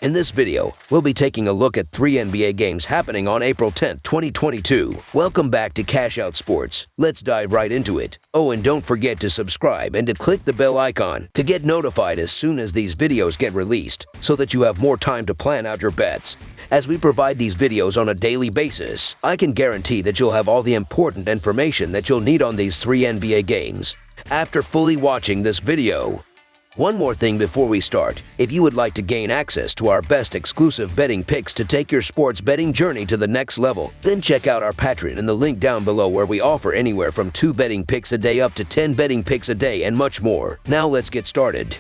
In this video, we'll be taking a look at 3 NBA games happening on April 10, 2022. Welcome back to Cash Out Sports. Let's dive right into it. Oh, and don't forget to subscribe and to click the bell icon to get notified as soon as these videos get released so that you have more time to plan out your bets. As we provide these videos on a daily basis, I can guarantee that you'll have all the important information that you'll need on these 3 NBA games after fully watching this video. One more thing before we start. If you would like to gain access to our best exclusive betting picks to take your sports betting journey to the next level, then check out our Patreon in the link down below, where we offer anywhere from 2 betting picks a day up to 10 betting picks a day and much more. Now let's get started.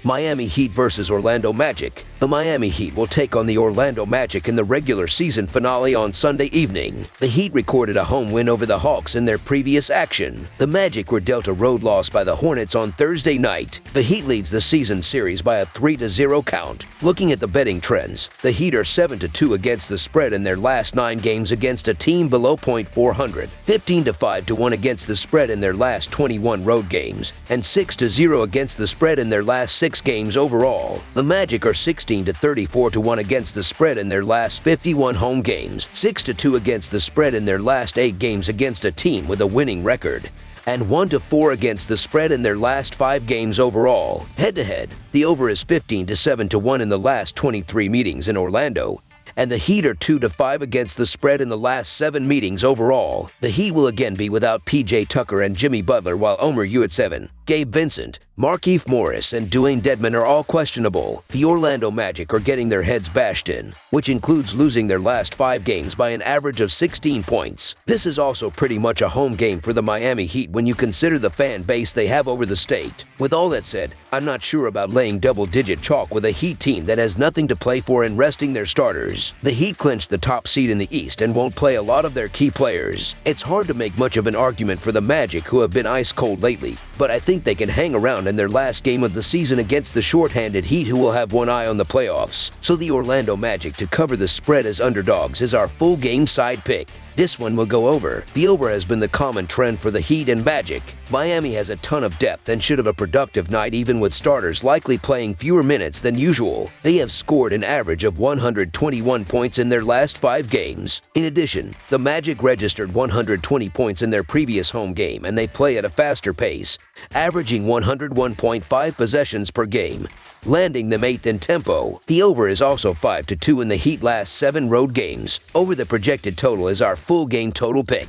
Miami Heat versus Orlando Magic. The Miami Heat will take on the Orlando Magic in the regular season finale on Sunday evening. The Heat recorded a home win over the Hawks in their previous action. The Magic were dealt a road loss by the Hornets on Thursday night. The Heat leads the season series by a 3-0 count. Looking at the betting trends, the Heat are 7-2 against the spread in their last 9 games against a team below .400, 15-5-1 against the spread in their last 21 road games, and 6-0 against the spread in their last 6 games overall. The Magic are 16-34-1 against the spread in their last 51 home games, 6-2 against the spread in their last 8 games against a team with a winning record, and 1-4 against the spread in their last 5 games overall. Head-to-head, the over is 15-7-1 in the last 23 meetings in Orlando, and the Heat are 2-5 against the spread in the last 7 meetings overall. The Heat will again be without PJ Tucker and Jimmy Butler, while Omer Yurtseven, Gabe Vincent, Markieff Morris, and Dwayne Dedmon are all questionable. The Orlando Magic are getting their heads bashed in, which includes losing their last 5 games by an average of 16 points. This is also pretty much a home game for the Miami Heat when you consider the fan base they have over the state. With all that said, I'm not sure about laying double-digit chalk with a Heat team that has nothing to play for and resting their starters. The Heat clinched the top seed in the East and won't play a lot of their key players. It's hard to make much of an argument for the Magic, who have been ice cold lately, but I think they can hang around in their last game of the season against the short-handed Heat, who will have one eye on the playoffs. So the Orlando Magic to cover the spread as underdogs is our full game side pick. This one will go over. The over has been the common trend for the Heat and Magic. Miami has a ton of depth and should have a productive night, even with starters likely playing fewer minutes than usual. They have scored an average of 121 points in their last 5 games. In addition, the Magic registered 120 points in their previous home game, and they play at a faster pace, averaging 101.5 possessions per game, landing them 8th in tempo. The over is also 5-2 in the Heat last 7 road games. Over the projected total is our full game total pick.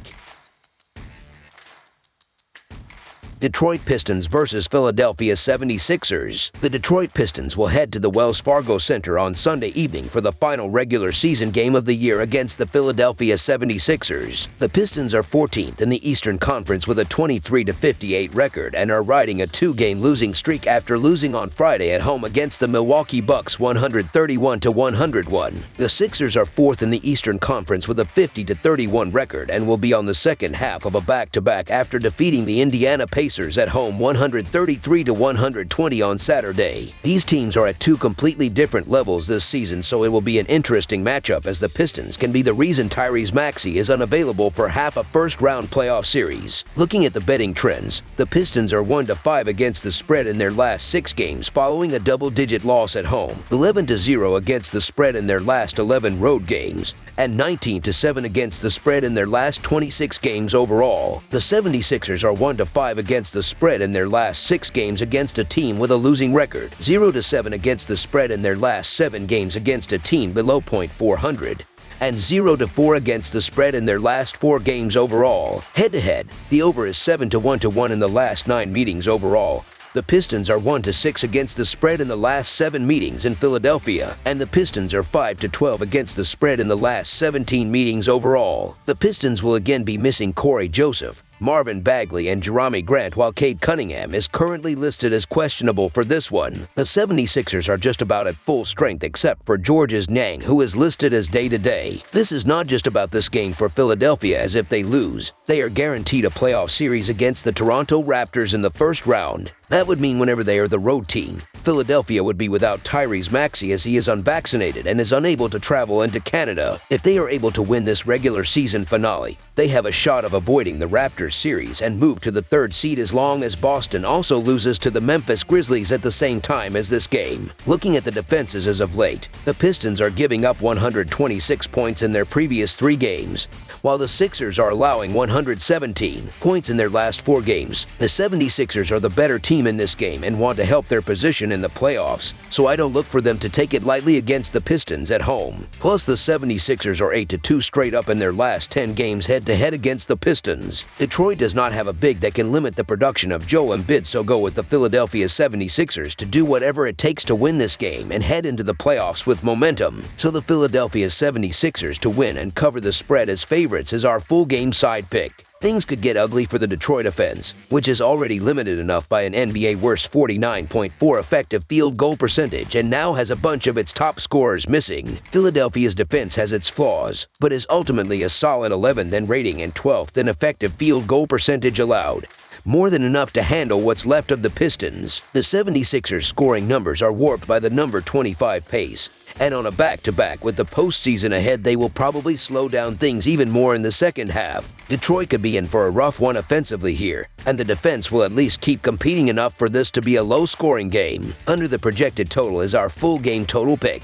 Detroit Pistons versus Philadelphia 76ers. The Detroit Pistons will head to the Wells Fargo Center on Sunday evening for the final regular season game of the year against the Philadelphia 76ers. The Pistons are 14th in the Eastern Conference with a 23-58 record and are riding a 2-game losing streak after losing on Friday at home against the Milwaukee Bucks 131-101. The Sixers are 4th in the Eastern Conference with a 50-31 record and will be on the second half of a back-to-back after defeating the Indiana Pacers at home 133-120 on Saturday. These teams are at 2 completely different levels this season, so it will be an interesting matchup, as the Pistons can be the reason Tyrese Maxey is unavailable for half a first-round playoff series. Looking at the betting trends, the Pistons are 1-5 against the spread in their last 6 games following a double-digit loss at home, 11-0 against the spread in their last 11 road games, and 19-7 against the spread in their last 26 games overall. The 76ers are 1-5 against the spread in their last 6 games against a team with a losing record, 0-7 against the spread in their last 7 games against a team below .400, and 0-4 against the spread in their last 4 games overall. Head-to-head, the over is 7-1 in the last 9 meetings overall. The Pistons are 1-6 against the spread in the last 7 meetings in Philadelphia, and the Pistons are 5-12 against the spread in the last 17 meetings overall. The Pistons will again be missing Corey Joseph, Marvin Bagley, and Jerami Grant, while Cade Cunningham is currently listed as questionable for this one. The 76ers are just about at full strength except for Georges Niang, who is listed as day-to-day. This is not just about this game for Philadelphia, as if they lose, they are guaranteed a playoff series against the Toronto Raptors in the first round. That would mean whenever they are the road team, Philadelphia would be without Tyrese Maxey as he is unvaccinated and is unable to travel into Canada. If they are able to win this regular season finale, they have a shot of avoiding the Raptors series and move to the 3rd seed as long as Boston also loses to the Memphis Grizzlies at the same time as this game. Looking at the defenses as of late, the Pistons are giving up 126 points in their previous 3 games, while the Sixers are allowing 117 points in their last 4 games. The 76ers are the better team in this game and want to help their position in the playoffs, so I don't look for them to take it lightly against the Pistons at home. Plus, the 76ers are 8-2 straight up in their last 10 games head-to-head against the Pistons. Detroit does not have a big that can limit the production of Joel Embiid, so go with the Philadelphia 76ers to do whatever it takes to win this game and head into the playoffs with momentum. So the Philadelphia 76ers to win and cover the spread as favorites is our full game side pick. Things could get ugly for the Detroit offense, which is already limited enough by an NBA worst 49.4 effective field goal percentage and now has a bunch of its top scorers missing. Philadelphia's defense has its flaws, but is ultimately a solid 11th in rating and 12th in effective field goal percentage allowed. More than enough to handle what's left of the Pistons. The 76ers scoring numbers are warped by the number 25 pace, and on a back-to-back with the postseason ahead, they will probably slow down things even more in the second half. Detroit could be in for a rough one offensively here, and the defense will at least keep competing enough for this to be a low-scoring game. Under the projected total is our full game total pick.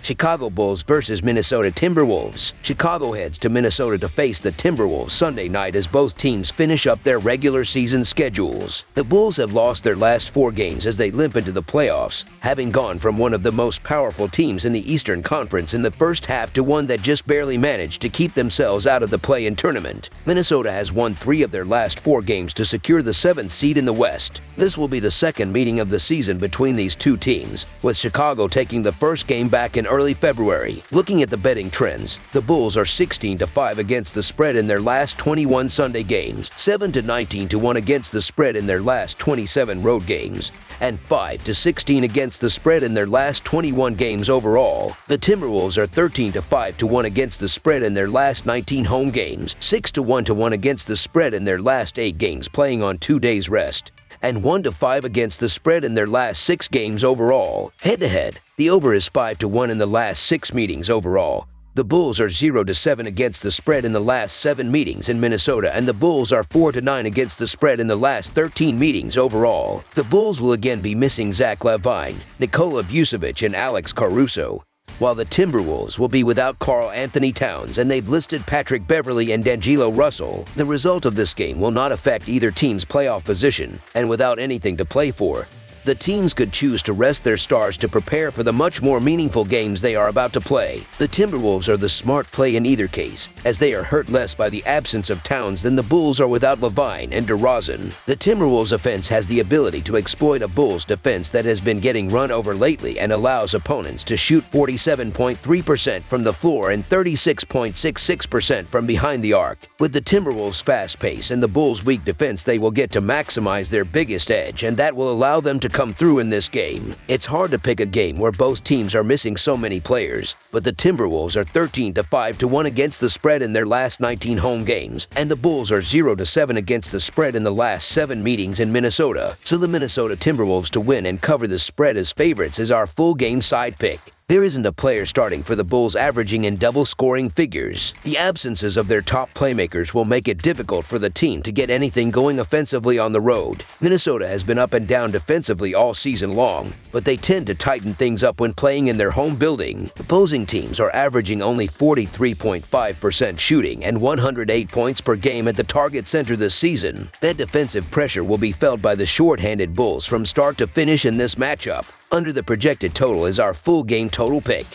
Chicago Bulls versus Minnesota Timberwolves. Chicago heads to Minnesota to face the Timberwolves Sunday night as both teams finish up their regular season schedules. The Bulls have lost their last 4 games as they limp into the playoffs, having gone from one of the most powerful teams in the Eastern Conference in the first half to one that just barely managed to keep themselves out of the play-in tournament. Minnesota has won 3 of their last 4 games to secure the 7th seed in the West. This will be the second meeting of the season between these 2 teams, with Chicago taking the first game back in early February. Looking at the betting trends, the Bulls are 16-5 against the spread in their last 21 Sunday games, 7-19-1 against the spread in their last 27 road games, and 5-16 against the spread in their last 21 games overall. The Timberwolves are 13-5-1 against the spread in their last 19 home games, 6-1-1 against the spread in their last 8 games playing on 2 days rest, and 1-5 against the spread in their last 6 games overall. Head-to-head, the over is 5-1 in the last 6 meetings overall. The Bulls are 0-7 against the spread in the last 7 meetings in Minnesota, and the Bulls are 4-9 against the spread in the last 13 meetings overall. The Bulls will again be missing Zach LaVine, Nikola Vucevic, and Alex Caruso, while the Timberwolves will be without Karl Anthony Towns, and they've listed Patrick Beverley and D'Angelo Russell. The result of this game will not affect either team's playoff position, and without anything to play for, the teams could choose to rest their stars to prepare for the much more meaningful games they are about to play. The Timberwolves are the smart play in either case, as they are hurt less by the absence of Towns than the Bulls are without LaVine and DeRozan. The Timberwolves offense has the ability to exploit a Bulls defense that has been getting run over lately and allows opponents to shoot 47.3% from the floor and 36.66% from behind the arc. With the Timberwolves' fast pace and the Bulls' weak defense, they will get to maximize their biggest edge, and that will allow them to come through in this game. It's hard to pick a game where both teams are missing so many players, but the Timberwolves are 13-5-1 against the spread in their last 19 home games, and the Bulls are 0-7 against the spread in the last 7 meetings in Minnesota. So the Minnesota Timberwolves to win and cover the spread as favorites is our full game side pick. There isn't a player starting for the Bulls averaging in double-scoring figures. The absences of their top playmakers will make it difficult for the team to get anything going offensively on the road. Minnesota has been up and down defensively all season long, but they tend to tighten things up when playing in their home building. Opposing teams are averaging only 43.5% shooting and 108 points per game at the target center this season. That defensive pressure will be felt by the short-handed Bulls from start to finish in this matchup. Under the projected total is our full game total pick.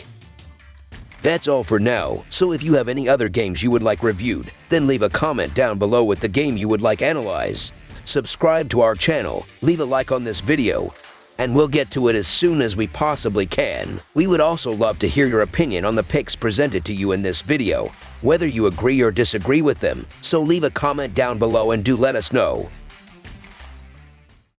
That's all for now, so if you have any other games you would like reviewed, then leave a comment down below with the game you would like analyzed. Subscribe to our channel, leave a like on this video, and we'll get to it as soon as we possibly can. We would also love to hear your opinion on the picks presented to you in this video, whether you agree or disagree with them, so leave a comment down below and do let us know.